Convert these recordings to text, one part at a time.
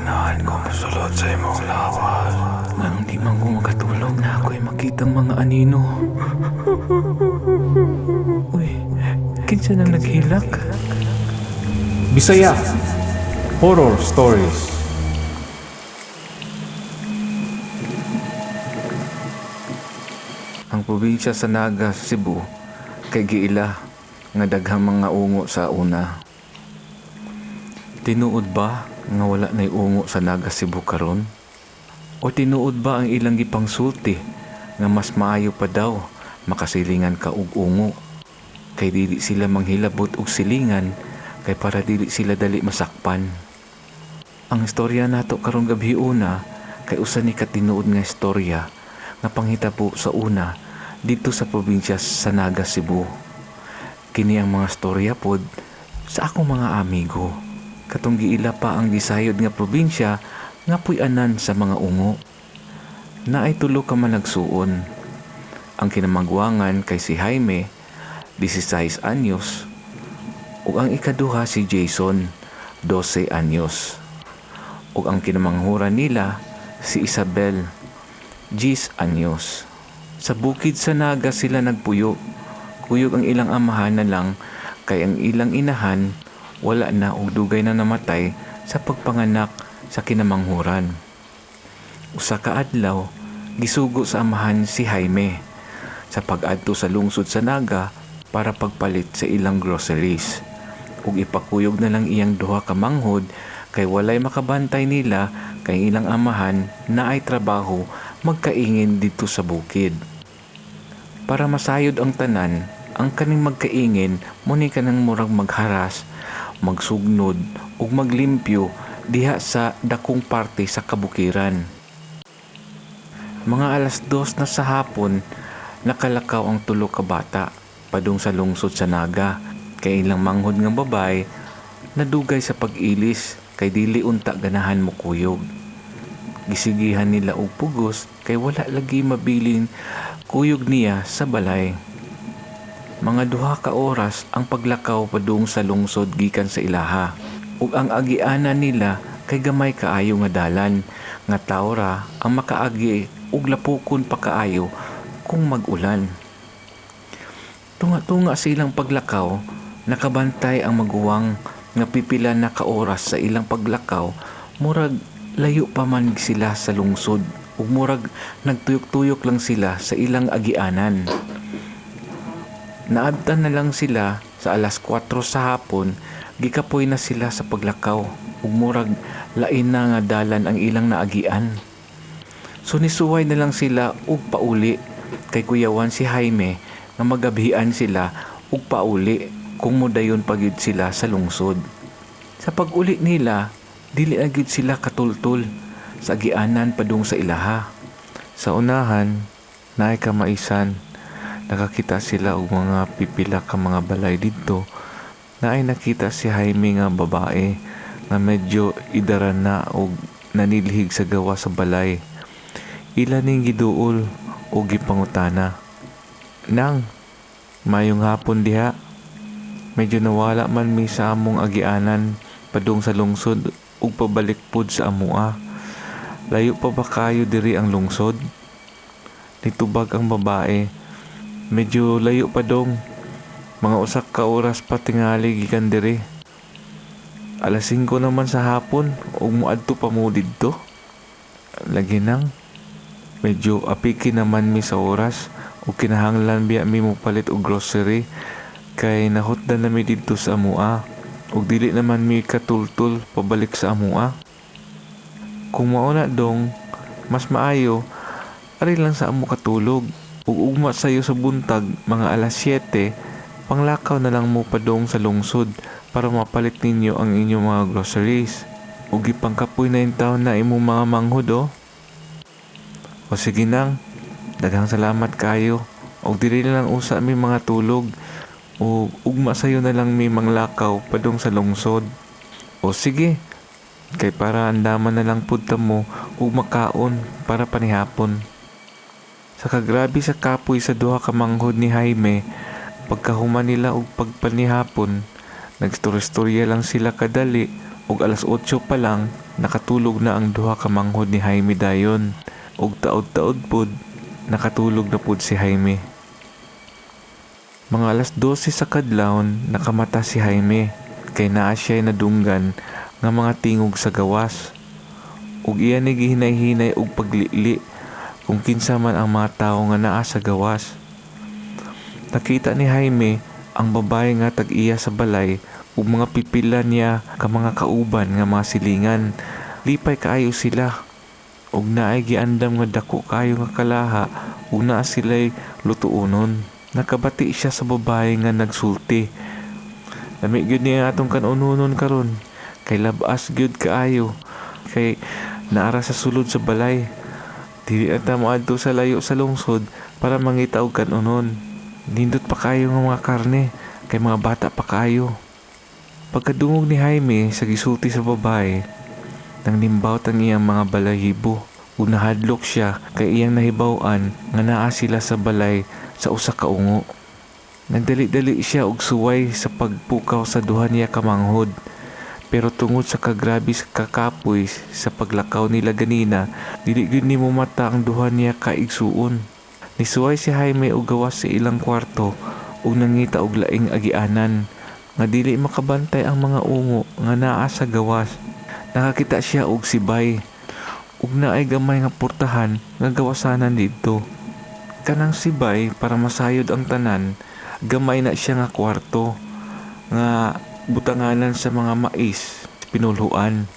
Ganahan ko masulod sa imong lawas. Nganong di man ko makatulog na ako'y makitang mga anino. Uy, kinsa nang naghilak? Bisaya Horror Stories. Ang probinsya sa Naga, Cebu, kay giila nga daghang mga ungo sa una. Tinuod ba nga wala na'y ungo sa Naga, Cebu karon? O tinuod ba ang ilang gipangsulti nga mas maayo pa daw makasilingan ka og ungo? Kay dili sila manghilabot og silingan kay para dili sila dali masakpan. Ang istorya nato karong gabi una kay usa ni katinuod nga istorya nga panghitabo sa una dito sa probinsya sa Naga, Cebu. Kini ang mga istorya pod sa akong mga amigo. Katong giila pa ang gisayod nga probinsya nga puy-anan sa mga ungo. Naay tulo ka managsuon. Ang kinamagwangan kay si Jaime, 16 anyos, ug ang ikaduha si Jason, 12 anyos. Ug ang kinamanghuran nila si Isabel, 10 anyos. Sa bukid sa Naga sila nagpuyo. Kuyog ang ilang amahan na lang kay ang ilang inahan wala na og dugay na namatay sa pagpanganak sa kinamanghuran. Usa ka adlaw, gisugo sa amahan si Jaime sa pag-adto sa lungsod sa Naga para pagpalit sa ilang groceries. Ug ipakuyog na lang iyang duha ka manghod kay walay makabantay nila kay ilang amahan na ay trabaho magkaingin dito sa bukid. Para masayod ang tanan, ang kaning magkaingin muni kanang murag magharas, magsugnod ug maglimpyo diha sa dakong parte sa kabukiran. Mga alas 2 na sa hapon, nakalakaw ang tulo ka bata padung sa lungsod sa Naga kay ilang manghod nga babay nadugay sa pag-ilis kay dili unta ganahan mo kuyog. Gisigihan nila og pugos kay wala lagi mabiling kuyog niya sa balay. Mga duha ka oras ang paglakaw padung sa lungsod gikan sa ilaha. Ug ang agianan nila kay gamay kaayo nga dalan nga tawra ang makaagi ug lapukon pa kaayo kung mag-ulan. Tunga-tunga sa ilang paglakaw, nakabantay ang maguwang nga pipila na ka oras sa ilang paglakaw, murag layo pa man sila sa lungsod ug murag nagtuyok-tuyok lang sila sa ilang agianan. Naabtan na lang sila sa alas 4 sa hapon, gikapoy na sila sa paglakaw ug murag lain na nga dalan ang ilang naagian. So nisuway na lang sila ug pauli kay kuyawan si Jaime nga magabihan sila ug pauli kung modayon pagid sila sa lungsod. Sa pag-uli nila, dili na gid sila katultul sa agianan padung sa ilaha. Sa unahan, naay kamaisan, nakakita sila og mga pipila ka mga balay didto. Naay nakita si Jaime nga babae nga medyo idaran na og nanilhig sa gawa sa balay. Ila ning giduol og gipangutana, "Nang, mayong hapon diha. Medyo nawala man mi sa among agianan padung sa lungsod ug pabalik pod sa amoa. Layo pa ba kayo diri ang lungsod?" Nitubag ang babae, "Medyo layo pa dong. Mga usak ka oras pa tingali gikan diri. Alas 5 naman sa hapon ug moadto pa mo didto. Lagi nang, medyo apiki naman mi sa oras ug kinahanglan biya mi mo palit og grocery kay nahutdan na mi didto sa amoa ug dili naman mi katultul pabalik sa amoa. Kung mauna dong, mas maayo ari lang sa amo katulog ug ugma sayo sa buntag mga alas 7 panglakaw na lang mo padong sa lungsod para mapalit ninyo ang inyong mga groceries ug gipangkapoy na yung taon na imong mga manghod oh." "O sige nang, daghang salamat kayo ug dili na lang usa mi mga tulog ug ugma sayo na lang mi manglakaw padung sa lungsod." "O sige, kay para andaman na lang pud ta mo ug makaon para panihapon." Sa kagrabe sa kapoy sa duha ka manghod ni Jaime, pagkahuman nila og pagpanihapon, nagstorya lang sila kadali ug alas 8 pa lang nakatulog na ang duha ka manghod ni Jaime dayon, ug taod-taod pud nakatulog na pud si Jaime. Mga alas 12 sa kadlawon nakamata si Jaime kay naa siya'y nadunggan nga mga tingog sa gawas, ug iya ni gihinay-hinay og paglili kung kinsa man ang mga tawo nga naa sa gawas. Nakita ni Jaime ang babae nga tag-iya sa balay ug mga pipila niya ka mga kauban nga mga silingan. Lipay kaayo sila ug naay giandam nga dako kayo nga kalaha ug naa sila'y lutuonon. Nakabati siya sa babae nga nagsulti. Lami gyud niya atong kanununon karon kay labas gyud kaayo kay naara sa sulod sa balay. Dili ata moadto sa layo sa lungsod para mangita og kanunon. Nindot pa kayo nga mga karne kay mga bata pa kayo. Pagkadungog ni Jaime sa gisulti sa babae, nang limbawt ang iyang mga balahibo ug nahadlok siya kay iyang nahibaw-an nga naa sila sa balay sa usa ka ungo. Nagdali-dali siya og suway sa pagpukaw sa duha niya ka manghod. Pero tungod sa kagrabe sa kakapoy sa paglakaw nila ganina, dili gyud nimo mata ang duha niya ka igsuon. Nisuway si Jaime og gawas sa ilang kwarto ug nangita og laing agianan nga dili makabantay ang mga ungo nga naa sa gawas. Nakakita siya og sibay ug naay gamay nga portahan nga gawasanan didto. Kanang sibay para masayod ang tanan, gamay na siya nga kwarto nga butanganan sa mga mais pinulhuan.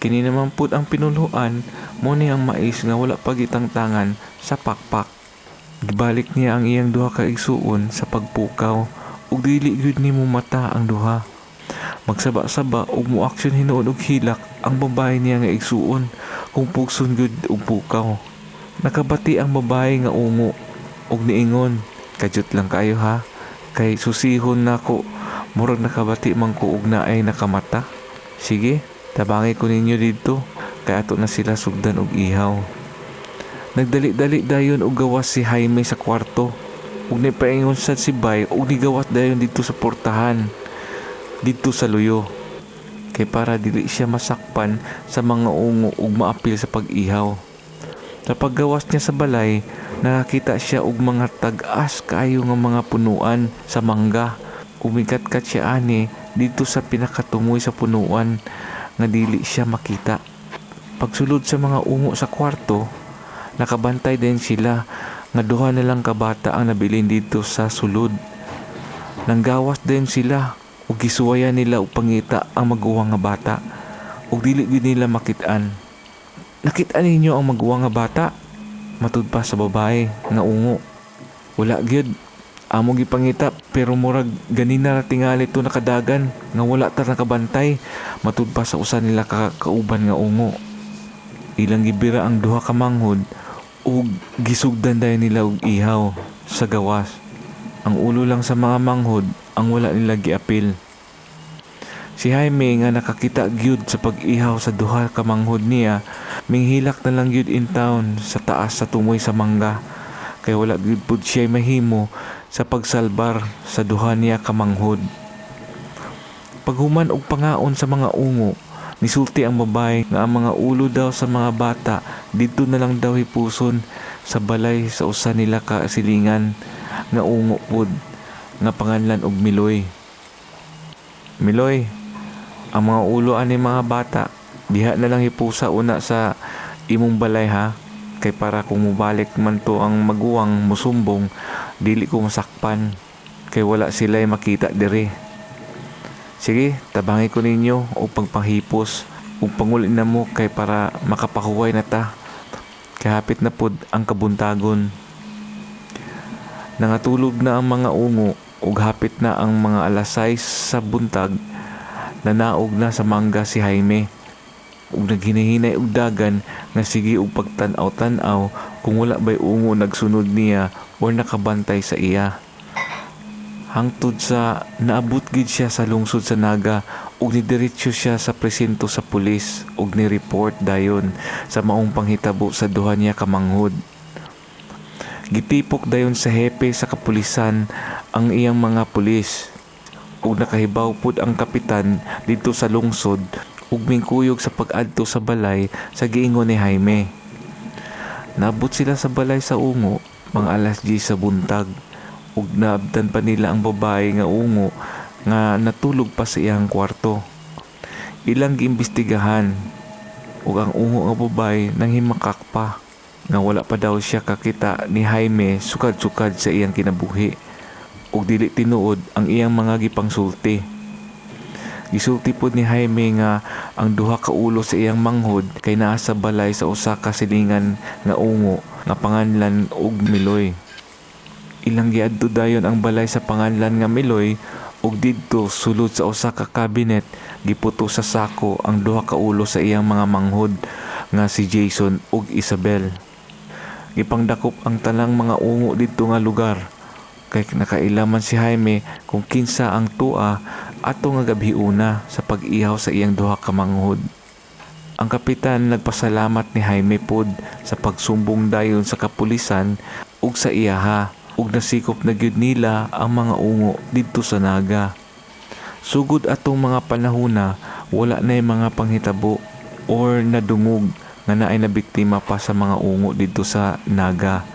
Kini naman pud ang pinulhuan mo ni ang mais nga wala pagitangtangan sa pakpak. Gibalik niya ang iyang duha ka igsuon sa pagpukaw ug dili gyud nimo mata ang duha. Magsaba-saba ug moaksyon hinuon og hilak ang babae niya nga igsuon kung pugson gyud og pukaw. Nakabati ang babae nga ungo ug niingon, "Kadyot lang kayo ha, kay susihon nako, murag nakabati man ko ug naay nakamata. Sige, tabangi ko ninyo dito, kay ato na sila sugdan og ihaw." Nagdali-dali dayon og gawas si Jaime sa kwarto ug nipaingon sad si Bay ug nigawas dayon dito sa portahan dito sa luyo kay para dili siya masakpan sa mga ungo ug maapil sa pag-ihaw. Sa paggawas niya sa balay, nakakita siya og mga tag-as kaayo nga mga punuan sa mangga. Umikat-kat siya ani dito sa pinakatumoy sa punuan nga dili siya makita. Pagsulod sa mga ungo sa kwarto, nakabantay din sila nga duha na lang kabata ang nabilin dito sa sulod. Nanggawas din sila ug gisuwayan nila og pangita ang maguwang nga bata ug dili gyud nila makitaan. "Nakita ninyo ang maguwang nga bata?" matud pa sa babae nga ungo. "Wala gyud, amo gipangita pero murag ganina ra tingali to nakadagan nga wala ta nakabantay," matud pa sa usa nila kauban nga ungo. Ilang gibira ang duha ka manghod ug gisugdan dayon nila og ihaw sa gawas. Ang ulo lang sa mga manghod ang wala nila giapil. Si Jaime nga nakakita gyud sa pag-ihaw sa duha ka manghod niya, minghilak na lang gyud in town sa taas sa tumoy sa mangga kay wala gyud pud siya mahimo sa pagsalbar sa duha niya ka manghod. Paghuman og pangaon sa mga ungo, nisulti ang babae nga ang mga ulo daw sa mga bata dito na lang daw hipuson sa balay sa usa nila ka silingan nga ungo pud nga panganlan og Miloy. "Miloy, ang mga ulo ani mga bata diha na lang hipusa una sa imong balay ha, kay para kung mubalik man to ang maguwang musumbong, dili ko masakpan kay wala sila'y makita diri. Sige, tabangi ko ninyo o pagpanghipos ug panguli na mo kay para makapahuway na ta, kay hapit na pud ang kabuntagon." Nangatulog na ang mga ungo ug hapit na ang mga alas 6 sa buntag. Nanaog na sa mangga si Jaime ug naghinahinay og dagan nga sige og pagtan-aw-tan-aw kung wala bay ungo nagsunod niya o nakabantay sa iya. Hangtod sa naabot gid siya sa lungsod sa Naga ug nidiretso siya sa presinto sa pulis ug ni-report dayon sa maong panghitabo sa duha niya ka manghod. Gitipok dayon sa hepe sa kapulisan ang iyang mga pulis ug nakahibaw pud ang kapitan dito sa lungsod ug mingkuyog sa pag-adto sa balay sa giingon ni Jaime. Nabot sila sa balay sa ungo mga alas 10 sa buntag ug naabtan pa nila ang babae nga ungo nga natulog pa sa iyang kwarto. Ilang giimbestigahan ug ang ungo nga babae nanghimakak pa nga wala pa daw siya kakita ni Jaime sukad-sukad sa iyang kinabuhi ug dili tinuod ang iyang mga gipangsulti. Gisulti pod ni Jaime nga ang duha ka ulo sa iyang manghod kay naa sa balay sa usa ka silingan nga ungo nga panganlan og Miloy. Ilang giadto dayon ang balay sa panganlan nga Miloy ug didto sulod sa usa ka cabinet giputo sa sako ang duha ka ulo sa iyang mga manghod nga si Jason ug Isabel. Gipangdakop ang tanang mga ungo didto nga lugar kay nakailaman si Jaime kung kinsa ang tua ato nga gabhiuna sa pag-ihaw sa iyang duha ka manghod. Ang kapitan nagpasalamat ni Jaime pod sa pagsumbong dayon sa kapulisan ug sa iyaha ug nasikop na gyud nila ang mga ungo didto sa Naga. Sugod atong mga panahona wala na mga panghitabo or nadungog nga naay nabiktima pa sa mga ungo didto sa Naga.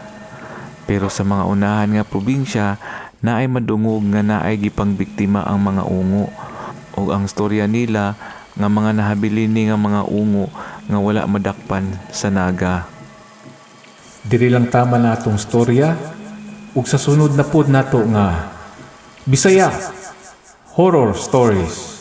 Pero sa mga unahan nga probinsya, naay madungog nga naay gipang biktima ang mga ungo. O ang storya nila nga mga nahabilin ni nga mga ungo nga wala madakpan sa Naga. Diri lang tama na atong storya ug sa sunod na pod nato nga Bisaya Horror Stories.